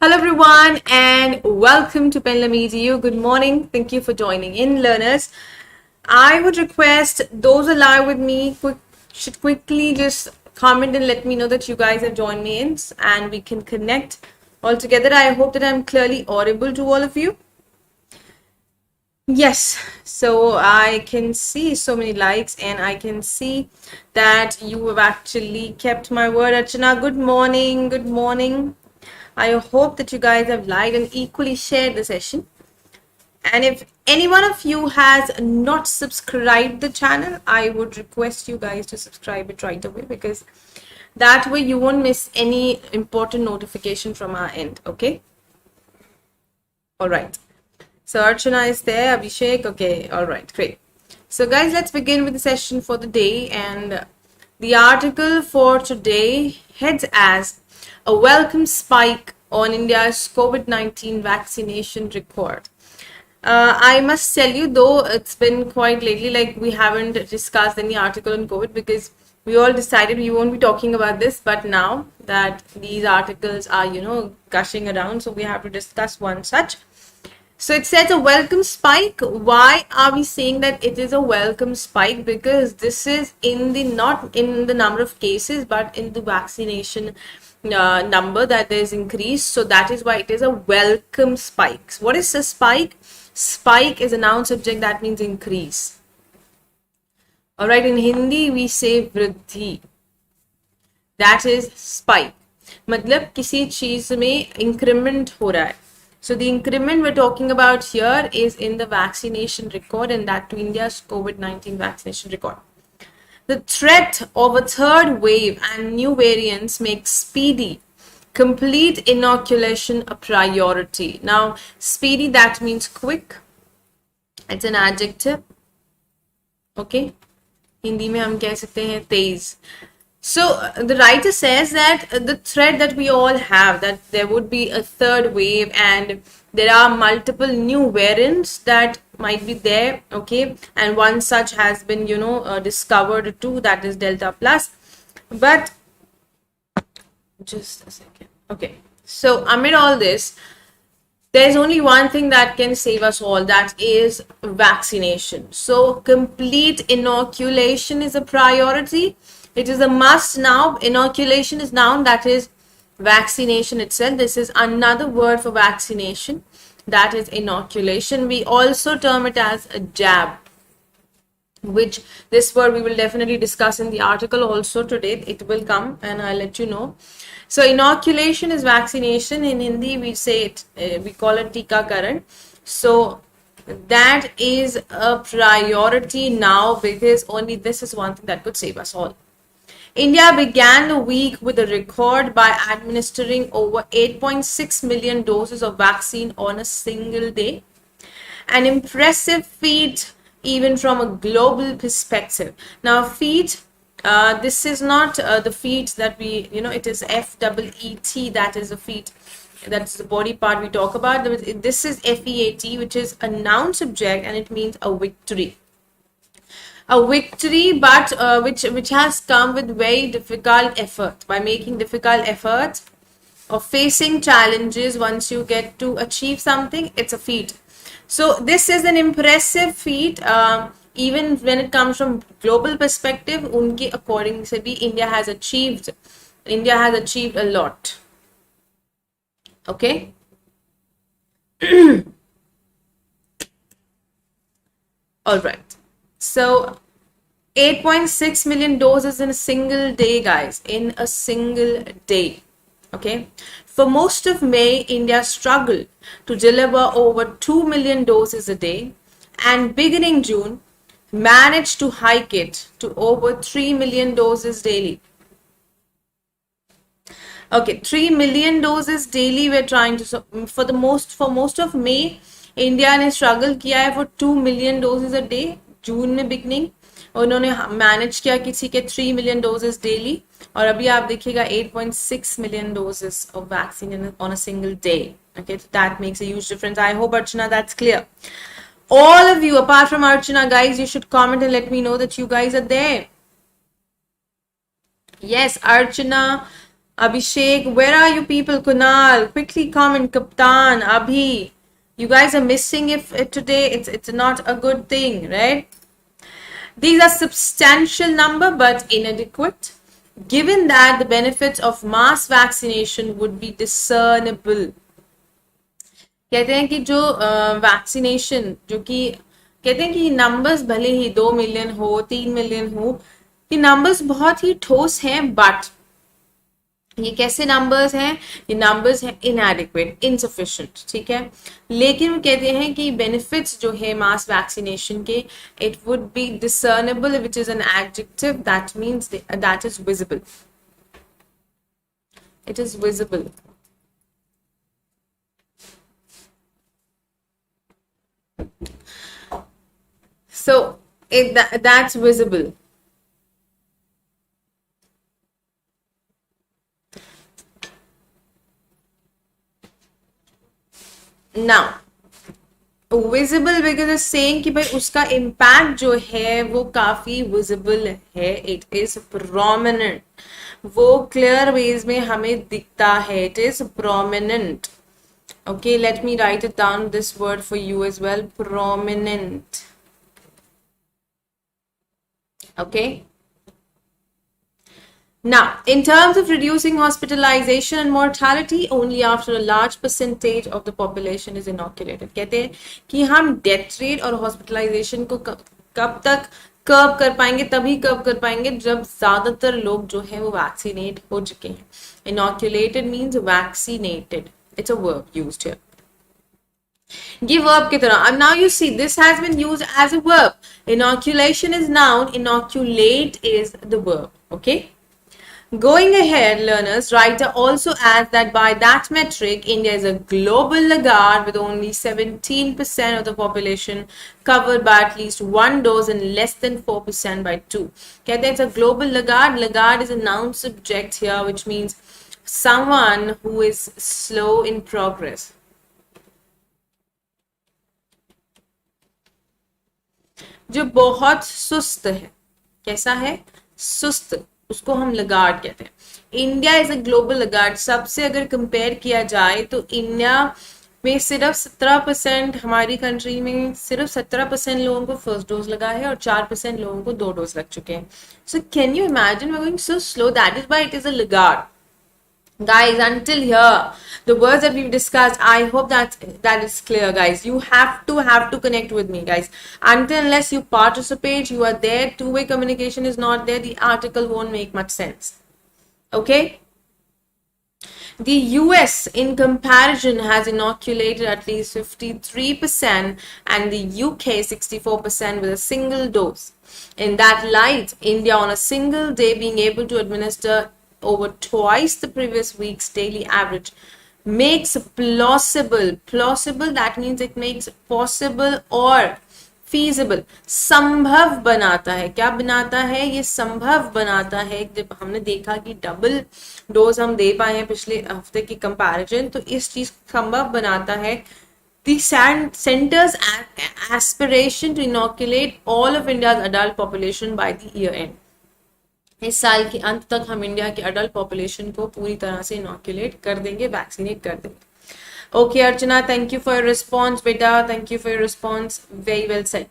Hello everyone and welcome to PendulumEdu. Good morning. Thank you for joining in, learners. I would request those alive with me should quickly just comment and let me know that you guys have joined me in and we can connect all together. I hope that I'm clearly audible to all of you. Yes, so I can see so many likes and I can see that you have actually kept my word. Archana, good morning. Good morning. I hope that you guys have liked and equally shared the session. And if any one of you has not subscribed the channel, I would request you guys to subscribe it right away, because that way you won't miss any important notification from our end. Okay. All right. So Archana is there. Abhishek. Okay. All right. Great. So guys, let's begin with the session for the day. And the article for today heads as a welcome spike on India's COVID-19 vaccination record. I must tell you, though, it's been quite lately, like we haven't discussed any article on COVID because we all decided we won't be talking about this. But now that these articles are, gushing around, so we have to discuss one such. So it says a welcome spike. Why are we saying that it is a welcome spike? Because this is not in the number of cases, but in the vaccination number that is increased. So that is why it is a welcome spike. What is a spike? Spike is a noun subject, that means increase. All right, in Hindi we say वृद्धि. That is spike. मतलब किसी चीज में increment हो रहा है. So the increment we're talking about here is in the vaccination record, and that to India's COVID-19 vaccination record. The threat of a third wave and new variants makes speedy, complete inoculation a priority. Now, speedy, that means quick. It's an adjective. Okay. Hindi में हम कह सकते हैं तेज. So the writer says that the threat that we all have, that there would be a third wave and there are multiple new variants that might be there, okay, and one such has been discovered too, that is Delta Plus. But just a second. Okay, so amid all this, there's only one thing that can save us all, that is vaccination. So complete inoculation is a priority. It is a must now. Inoculation is noun, that is vaccination itself. This is another word for vaccination, that is inoculation. We also term it as a jab, which this word we will definitely discuss in the article also today. It will come and I'll let you know. So inoculation is vaccination. In Hindi we say it, we call it tikakaran. So that is a priority now, because only this is one thing that could save us all. India began the week with a record by administering over 8.6 million doses of vaccine on a single day. An impressive feat even from a global perspective. Now, feat, this is not the feet that we, it is F-E-E-T, that is a feat. That's the body part we talk about. This is F-E-A-T, which is a noun subject, and it means a victory. A victory, but which has come with very difficult effort. By making difficult efforts or facing challenges, once you get to achieve something, it's a feat. So this is an impressive feat, even when it comes from global perspective. Unke according to India has achieved a lot. Okay. All right. So 8.6 million doses in a single day, guys, in a single day. Okay. For most of May, India struggled to deliver over 2 million doses a day, and beginning June, managed to hike it to over 3 million doses daily. Okay, 3 million doses daily we're trying to, so for most of May, India ने struggle किया है for 2 million doses a day. जून में beginning, और उन्होंने manage किया किसी के 3 million doses daily, और अभी आप देखिएगा 8.6 million doses of vaccine on a single day. Okay, so that makes a huge difference. I hope, Archana, that's clear. All of you, apart from Archana, guys, you should comment and let me know that you guys are there. Yes, Archana, Abhishek, where are you people? Kunal, quickly comment. Kaptan, Abhi, you guys are missing if today. It's not a good thing, right? These are substantial number but inadequate, given that the benefits of mass vaccination would be discernible. कहते हैं कि जो vaccination जो कि कहते हैं कि numbers भले ही 2 मिलियन हो 3 मिलियन हो, ये नंबर्स बहुत ही ठोस हैं, बट ये कैसे नंबर्स हैं? ये नंबर्स हैं इनएडिक्वेट, इनसफिशिएंट, ठीक है। लेकिन वो कहते हैं कि बेनिफिट्स जो है मास वैक्सीनेशन के, it would be discernible, which is an adjective, that means that is visible, it is visible. So that's visible. Now, visible because it's saying कि भाई उसका impact जो है वो काफी visible है, it is prominent, वो clear ways में हमें दिखता है, it is prominent. Okay, let me write it down, this word for you as well, prominent. Okay. Now, in terms of reducing hospitalization and mortality, only after a large percentage of the population is inoculated. कहते हैं कि हम death rate और hospitalization को कब तक curve कर पाएंगे, तभी कर्व कर पाएंगे जब ज्यादातर लोग जो है वो वैक्सीनेट हो चुके हैं. Inoculated means vaccinated. It's a verb used here. ये verb की तरह. And now you see this has been used as a verb. Inoculation is noun, inoculate is the verb. Okay. Going ahead, learners, writer also adds that by that metric, India is a global laggard with only 17% of the population covered by at least one dose and less than 4% by two. कहते हैं it's a global laggard. Laggard is a noun subject here, which means someone who is slow in progress. जो बहुत सुस्त है, कैसा है? सुस्त, उसको हम लगार्ड कहते हैं. India is a global Lagarde. सबसे अगर कंपेयर किया जाए तो इंडिया में सिर्फ 17%, हमारी कंट्री में सिर्फ 17% लोगों को फर्स्ट डोज लगा है और 4% लोगों को 2 डोज लग चुके हैं. So can you imagine we are going so slow. That is why it is a laggard. Guys, until here, the words that we've discussed, I hope that is clear, guys. You have to connect with me, guys. Unless you participate, you are there, two-way communication is not there, the article won't make much sense. Okay? The US, in comparison, has inoculated at least 53% and the UK 64% with a single dose. In that light, India on a single day being able to administer over twice the previous week's daily average makes plausible, that means it makes possible or feasible, संभव बनाता है. क्या बनाता है? ये संभव बनाता है. जब हमने देखा कि डबल डोज हम दे पाए हैं पिछले हफ्ते की कंपैरिजन, तो इस चीज संभव बनाता है. The center's aspiration to inoculate all of India's adult population by the year end. इस साल के अंत तक हम इंडिया की अडल्ट पॉपुलेशन को पूरी तरह से इनोक्यूलेट कर देंगे, वैक्सीनेट कर देंगे. Okay Archana, thank you for your response बेटा, thank you for your response, very well said.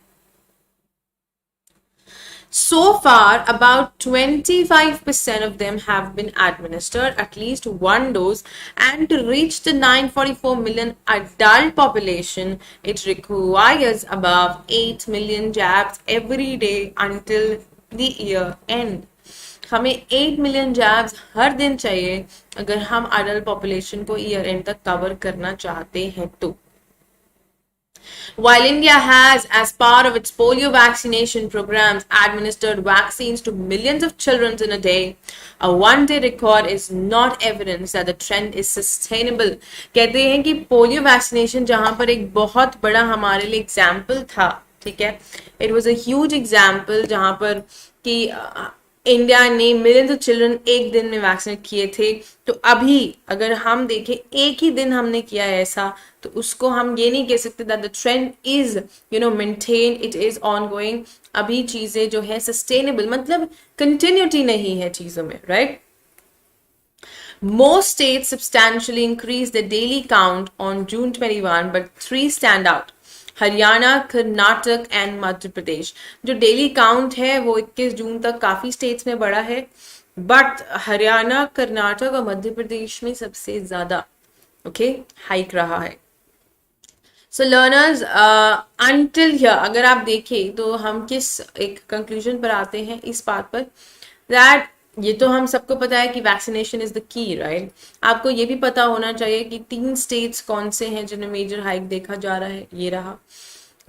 So far, about 25% of them have been administered at least one dose, and to reach the 944 million adult population, it requires above 8 million jabs every day until the year end. हमें 8 million jabs हर दिन चाहिए अगर हम adult population को year and तक cover करना चाहते हैं तो. While India has, as part of its polio vaccination programs, administered vaccines to millions of children in a day, a one-day record is not evidence that the trend is sustainable. कहते हैं कि polio vaccination जहां पर एक बहुत बड़ा हमारे लिए एग्जाम्पल था, ठीक है, it was a huge example जहां पर कि इंडिया ने मिलियंस ऑफ चिल्ड्रन एक दिन में वैक्सीनेट किए थे. तो अभी अगर हम देखें एक ही दिन हमने किया है ऐसा, तो उसको हम ये नहीं कह सकते that the trend is maintain, it is ongoing. अभी चीजें जो है सस्टेनेबल, मतलब कंटिन्यूटी नहीं है चीजों में, right. Most states substantially increased the daily count on June 21, but three stand out. Haryana, Karnataka and Madhya Pradesh. जो डेली काउंट है वो 21 जून तक काफी स्टेट्स में बढ़ा है, बट हरियाणा, कर्नाटक और मध्य प्रदेश में सबसे ज्यादा हाइक रहा है. सो लर्नर्स, अंटिल हियर अगर आप देखें तो हम किस एक कंक्लूजन पर आते हैं इस बात पर दैट ये तो हम सबको पता है कि vaccination is the key, right. आपको ये भी पता होना चाहिए कि 3 स्टेट्स कौन से हैं जिन्हें मेजर हाइक देखा जा रहा है, ये रहा.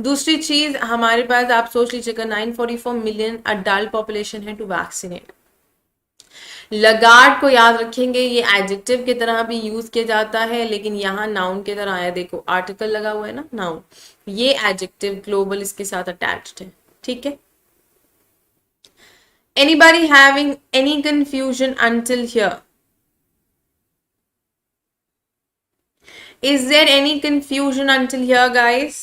दूसरी चीज हमारे पास आप सोच लीजिएगा 944 मिलियन अडल्ट पॉपुलेशन है टू वैक्सीनेट. लगार्ड को याद रखेंगे, ये एडजेक्टिव की तरह भी यूज किया जाता है, लेकिन यहाँ नाउन की तरह आया. देखो आर्टिकल लगा हुआ है ना, नाउन. ये एडजेक्टिव ग्लोबल इसके साथ अटैच्ड है, ठीक है. Anybody having any confusion until here? Is there any confusion until here, guys?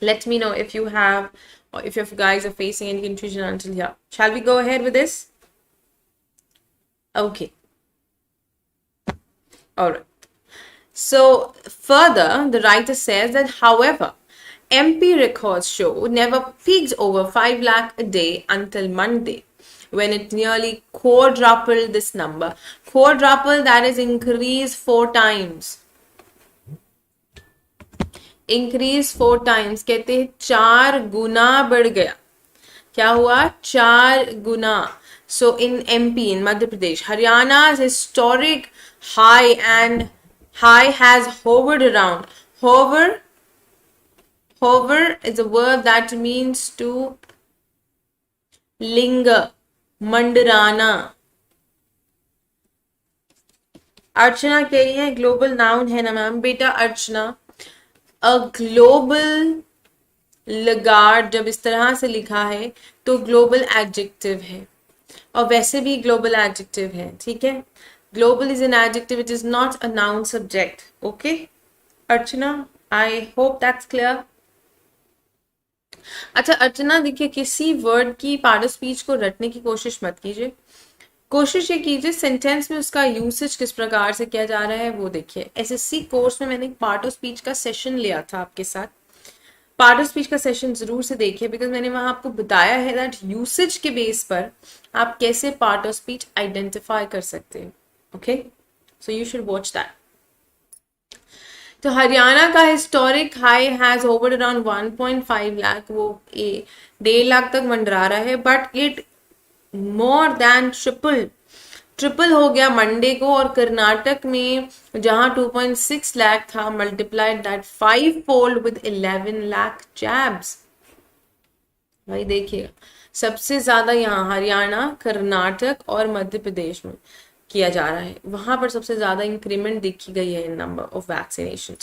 Let me know if you have, or if you guys are facing any confusion until here. Shall we go ahead with this? Okay. All right. So further, the writer says that, however, MP records show never peaked over 5 lakh a day until Monday, when it nearly quadrupled this number. Quadruple, that is increase 4 times. Increase 4 times कहते हैं 4 गुना बढ़ गया. क्या हुआ? 4 गुना. So in MP, in Madhya Pradesh, Haryana's historic high and high has hovered around. Hover is a word that means to linger, मंडराना. अर्चना कह रही है global noun है ना मैम. बेटा अर्चना, अ ग्लोबल लगार्ड जब इस तरह से लिखा है तो ग्लोबल एडजेक्टिव है, और वैसे भी ग्लोबल एडजेक्टिव है, ठीक है. Global is an adjective, it is not a noun subject. Okay, Archana, I hope that's clear. अच्छा अर्चना, देखिए किसी वर्ड की पार्ट ऑफ स्पीच को रटने की कोशिश मत कीजिए. कोशिश ये कीजिए सेंटेंस में उसका यूसेज किस प्रकार से किया जा रहा है वो देखिए. एसएससी कोर्स में मैंने एक पार्ट ऑफ स्पीच का सेशन लिया था आपके साथ. पार्ट ऑफ स्पीच का सेशन जरूर से देखिए, बिकॉज मैंने वहां आपको बताया है दैट यूसेज के बेस पर आप कैसे पार्ट ऑफ स्पीच आइडेंटिफाई कर सकते हैं. Okay, so you should watch that. तो हरियाणा का historic high has hovered around 1.5 lakh, वो 1.5 लाख तक मंडरा रहा है, but it more than triple हो गया मंडे को. और कर्नाटक में जहां 2.6 लाख था, multiplied that 5-fold with 11 lakh jabs. भाई देखिएगा सबसे ज्यादा यहाँ हरियाणा, कर्नाटक और मध्य प्रदेश में किया जा रहा है. वहां पर सबसे ज्यादा इंक्रीमेंट देखी गई है in number of vaccination.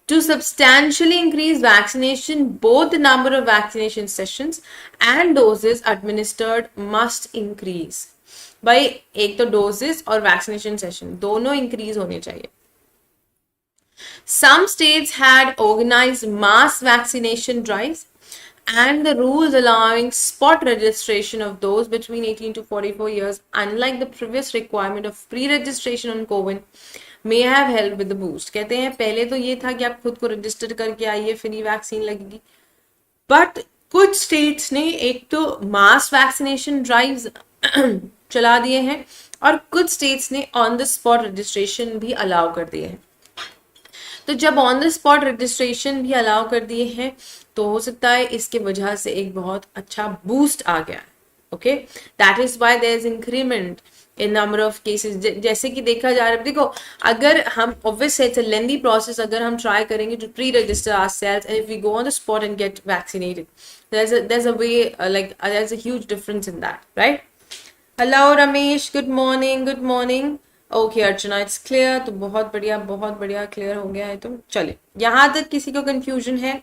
To substantially increase vaccination, both the number of vaccination sessions and doses administered must increase. भाई एक तो डोजेस और वैक्सीनेशन सेशन दोनों इंक्रीज होने चाहिए. Some states had organized mass vaccination drives and the rules allowing spot registration of those between 18 to 44 years, unlike the previous requirement of pre-registration on COVID, may have helped with the boost. कहते हैं पहले तो ये था कि आप खुद को रजिस्टर करके आइए फ्री वैक्सीन लगेगी, बट कुछ स्टेट्स ने एक तो मास वैक्सीनेशन ड्राइव्स चला दिए हैं और कुछ स्टेट्स ने ऑन द स्पॉट रजिस्ट्रेशन भी अलाउ कर दिए हैं. तो जब ऑन द स्पॉट रजिस्ट्रेशन भी अलाउ कर दिए हैं तो हो सकता है इसके वजह से एक बहुत अच्छा बूस्ट आ गया. Okay, that is why there is increment in number of cases. जैसे कि देखा जा रहा है, देखो अगर हम obviously it's a lengthy process, अगर हम ट्राई करेंगे to pre register ourselves and if we go on the spot and get vaccinated, there's a way like there's a huge difference in that, right? Hello Ramesh, good morning. Okay Archana, it's clear. तो बहुत बढ़िया clear हो गया है. तो चले, यहां तक किसी को कंफ्यूजन है?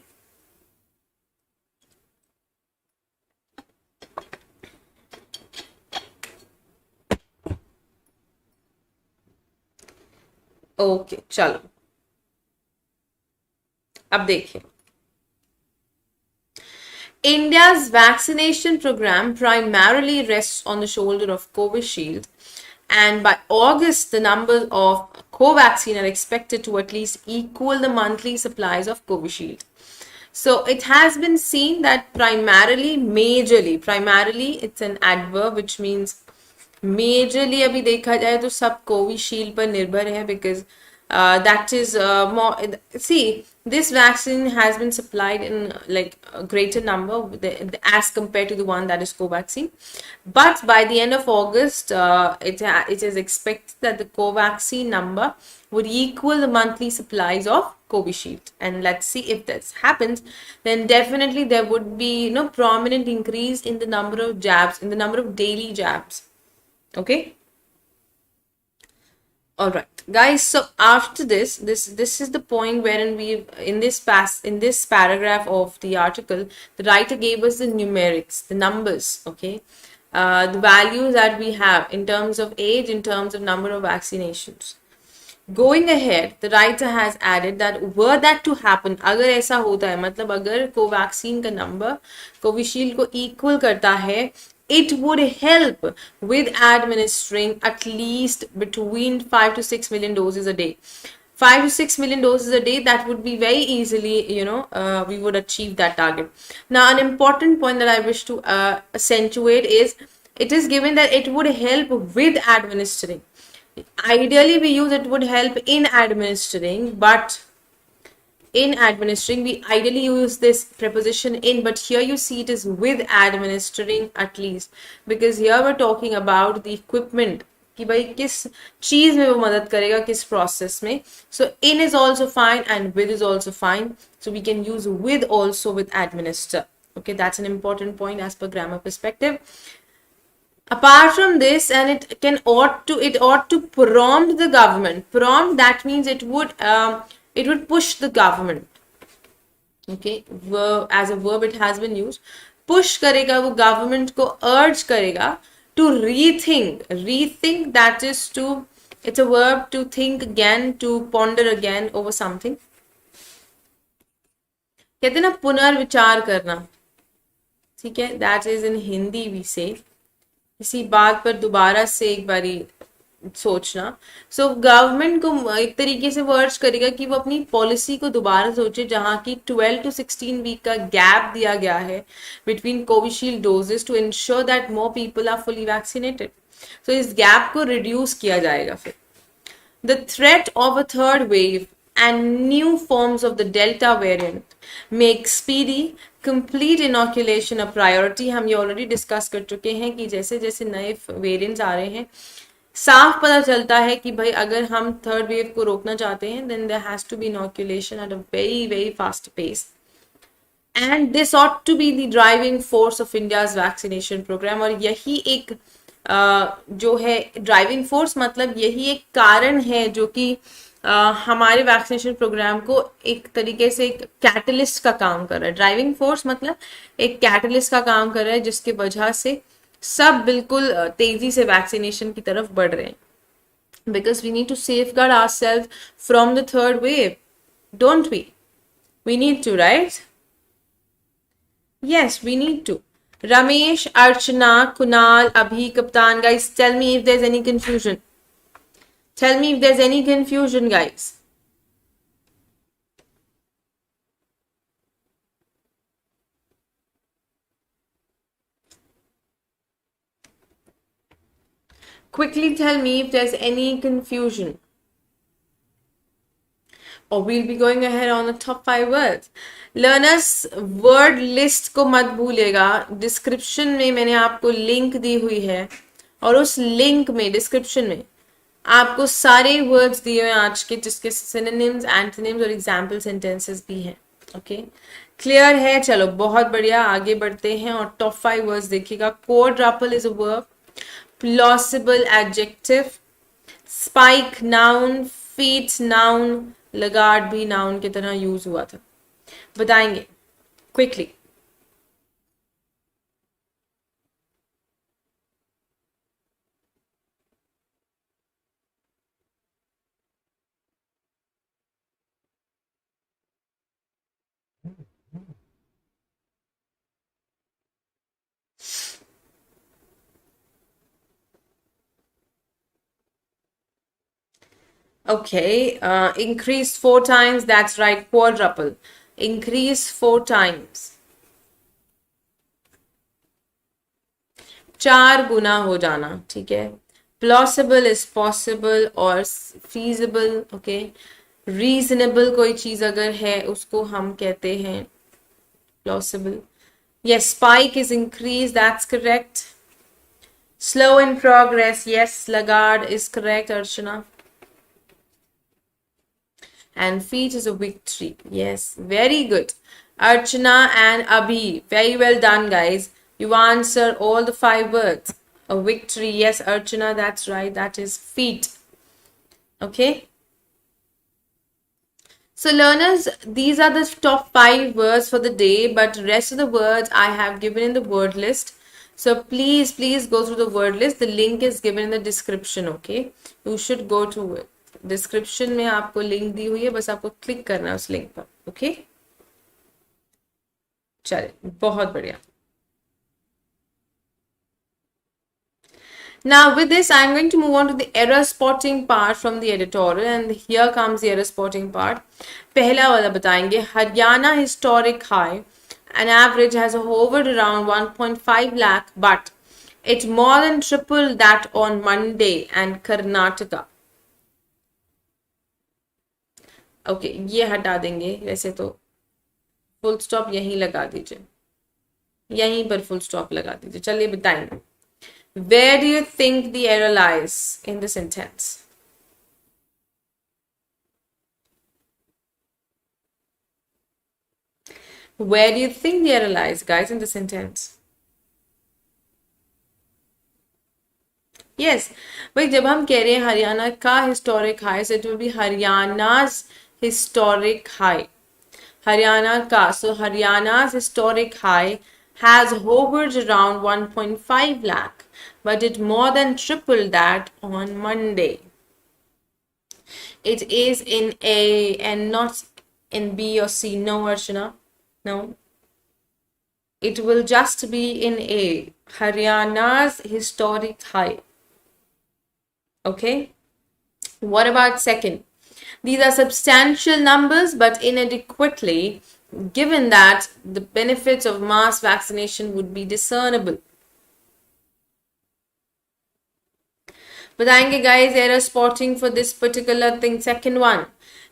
ओके चलो, अब देखिए India's vaccination program primarily rests on the shoulder of Covishield, and by August, the numbers of Covaxin are expected to at least equal the monthly supplies of Covishield. So it has been seen that primarily, it's an adverb which means majorly अभी देखा जाए तो सब Covishield पर निर्भर है because that is more, see, this vaccine has been supplied in like a greater number as compared to the one that is Covaxin, but by the end of August it is expected that the Covaxin number would equal the monthly supplies of Covishield. And let's see if this happens, then definitely there would be prominent increase in the number of jabs, in the number of daily jabs. Okay, all right guys, so after this is the point wherein we in this paragraph of the article, the writer gave us the numerics, the numbers, okay, the values that we have in terms of age, in terms of number of vaccinations. Going ahead, the writer has added that were that to happen, अगर ऐसा होता है, मतलब अगर Covaxin का number Covishield को equal करता है, it would help with administering at least between 5 to 6 million doses a day. 5 to 6 million doses a day, that would be very easily, we would achieve that target. Now, an important point that I wish to accentuate is, it is given that it would help with administering. Ideally, we use it would help in administering, but in administering, we ideally use this preposition in, but here you see it is with administering at least, because here we're talking about the equipment कि भाई किस चीज में वो मदद करेगा, किस process में. So in is also fine and with is also fine. So we can use with also with administer. Okay, that's an important point as per grammar perspective. Apart from this, and it ought to prompt the government. Prompt, that means it would push the government. Okay, as a verb it has been used. Push करेगा वो government को, urge करेगा to rethink, that is to, it's a verb to think again, to ponder again over something. कहते ना पुनर्विचार करना, ठीक है, that is in Hindi we say, किसी बात पर दोबारा से एक बारी सोचना. सो गवर्नमेंट को एक तरीके से वर्ड्स करेगा कि वो अपनी पॉलिसी को दोबारा सोचे, जहां की 12 to 16 वीक का गैप दिया गया है between Covishield doses to ensure that more people are fully vaccinated. So इस गैप को रिड्यूस किया जाएगा. फिर the threat of a third wave and new forms of the Delta variant make speedy complete inoculation a priority. हम ये already discuss कर चुके हैं कि जैसे जैसे नए वेरिएंट्स आ रहे हैं, साफ पता चलता है कि भाई अगर हम थर्ड वेव को रोकना चाहते हैं, then there has to be inoculation at a very very fast pace. And this ought to be the driving force of India's vaccination program. और यही एक जो है ड्राइविंग फोर्स, मतलब यही एक कारण है जो कि हमारे वैक्सीनेशन प्रोग्राम को एक तरीके से एक कैटलिस्ट का काम कर रहा है. ड्राइविंग फोर्स मतलब एक कैटलिस्ट का काम कर रहा है, जिसकी वजह से सब बिल्कुल तेजी से वैक्सीनेशन की तरफ बढ़ रहे हैं. Because we need to safeguard ourselves from the third wave, don't we need to, right? Yes, we need to. Ramesh, Archana, Kunal, Abhi, Kaptan, guys, tell me if there's any confusion. Tell me if there's any confusion, guys. Quickly tell me if there's any confusion. Or we'll be going ahead on the top 5 words. Learners, word list को मत भूलिएगा. Description में मैंने आपको link दी हुई है, और उस लिंक में डिस्क्रिप्शन में आपको सारे वर्ड्स दिए हैं आज के, जिसके सिनोनिम्स, एंटोनिम्स और एग्जाम्पल सेंटेंसेस भी हैं. ओके, क्लियर है? चलो बहुत बढ़िया, आगे बढ़ते हैं और टॉप 5 वर्ड्स देखिएगा. Quadruple is a verb, plausible adjective, spike noun, feet noun, Lagarde भी नाउन की तरह यूज हुआ था. बताएंगे quickly. Okay, increase 4 times, that's right, quadruple. Increase 4 times. 4 गुना हो जाना, ठीक है. Plausible is possible और feasible, okay. Reasonable कोई चीज अगर है उसको हम कहते हैं plausible. Yes, spike is increase, that's correct. Slow in progress, yes, laggard is correct, Archana. And feat is a victory, yes, very good. Archana and Abhi, very well done, guys. You answer all the 5 words. A victory, yes, Archana, that's right, that is feat. Okay. So learners, these are the top 5 words for the day, but rest of the words I have given in the word list. So please go through the word list. The link is given in the description, okay? You should go to it. Description में आपको link दी हुई है, बस आपको click करना है उस link पर, okay? चलिए, बहुत बढ़िया. Now with this, I'm going to move on to the error spotting part from the editorial, and here comes the error spotting part. पहला वाला बताएंगे, Haryana historic high, an average has hovered around 1.5 lakh, but it more than tripled that on Monday, and Karnataka. Okay, ये हटा देंगे, वैसे तो full stop यहीं लगा दीजिए, यहीं पर full stop लगा दीजिए. चलिए बताएंगे. Where do you think the error lies in the sentence? Where do you think the error lies, guys, in the sentence? Yes, भाई जब हम कह रहे हैं हरियाणा का historic high, so it will be Haryana's historic high. Haryana ka, so Haryana's historic high has hovered around 1.5 lakh, but it more than tripled that on Monday. It is in A and not in B or C. No, Archana. No. It will just be in A. Haryana's historic high. Okay. What about second? These are substantial numbers but inadequately, given that the benefits of mass vaccination would be discernible. बताएंगे guys error spotting for this particular thing. Second one,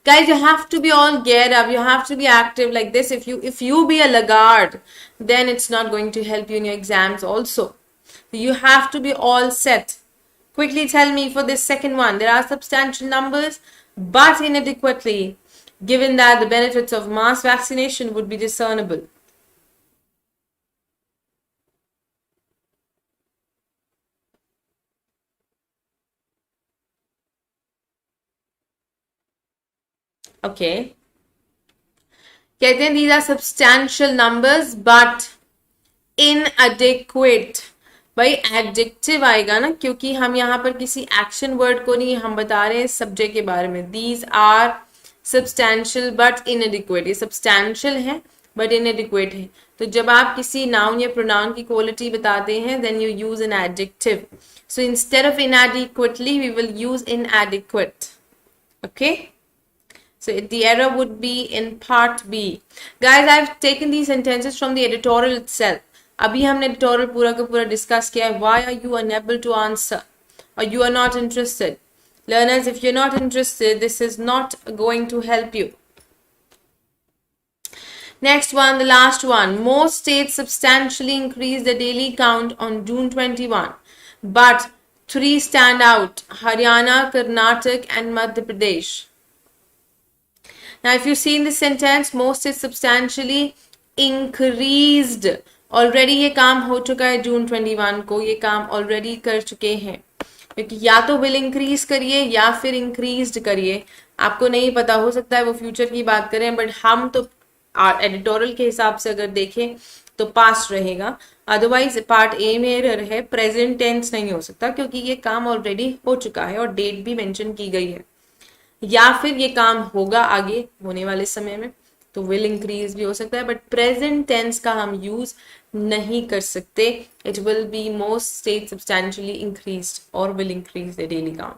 guys, you have to be all geared up, you have to be active like this. If you be a laggard, then it's not going to help you in your exams also. You have to be all set. Quickly tell me for this second one. There are substantial numbers but inadequately, given that the benefits of mass vaccination would be discernible. Okay. कहते हैं these are substantial numbers but inadequate. भाई adjective आएगा ना, क्योंकि हम यहाँ पर किसी एक्शन वर्ड को नहीं, हम बता रहे हैं सब्जेक्ट के बारे में. These are substantial but inadequate. ये substantial है but inadequate है. तो जब आप किसी noun या pronoun की quality बताते हैं, then you use an adjective. So instead of inadequately, we will use inadequate. Okay. So the error would be in part B. Guys, I've taken these sentences from the editorial itself. अभी हमने editorial पूरा का पूरा discuss किया है. Why are you unable to answer? Or you are not interested? Learners, if you're not interested, this is not going to help you. Next one, the last one. Most states substantially increased the daily count on June 21. But 3 stand out: Haryana, Karnataka, and Madhya Pradesh. Now, if you see in this sentence, most is substantially increased. Already ये काम हो चुका है जून 21 को, ये काम already कर चुके हैं, क्योंकि या तो will increase करिए या फिर increased करिए. आपको नहीं पता, हो सकता है वो फ्यूचर की बात करें, बट हम तो एडिटोरियल के हिसाब से अगर देखें तो पास्ट रहेगा. अदरवाइज पार्ट ए में एरर है, प्रेजेंट टेंस नहीं हो सकता, क्योंकि ये काम ऑलरेडी हो चुका है और डेट भी मेंशन की गई है. या फिर ये काम होगा आगे होने वाले समय में, तो विल इंक्रीज भी हो सकता है, बट प्रेजेंट टेंस का हम यूज नहीं कर सकते. It will be most state substantially increased और will increase the daily count.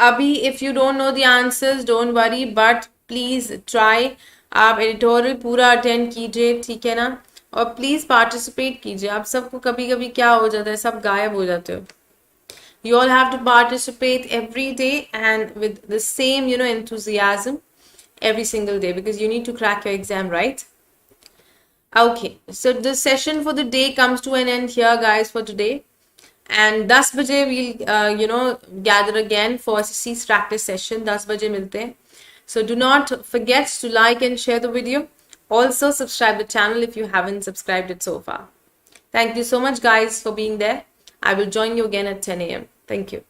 अभी if you don't know the answers, don't worry, but please try. आप एडिटोरियल पूरा अटेंड कीजिए, ठीक है ना, और प्लीज पार्टिसिपेट कीजिए. आप सबको कभी कभी क्या हो जाता है, सब गायब हो जाते हो. You all have to participate every day and with the same, enthusiasm every single day, because you need to crack your exam, right? Okay, so the session for the day comes to an end here, guys, for today. And 10 बजे we'll gather again for SSC's practice session. 10 बजे मिलते हैं. So do not forget to like and share the video. Also subscribe the channel if you haven't subscribed it so far. Thank you so much, guys, for being there. I will join you again at 10 a.m. Thank you.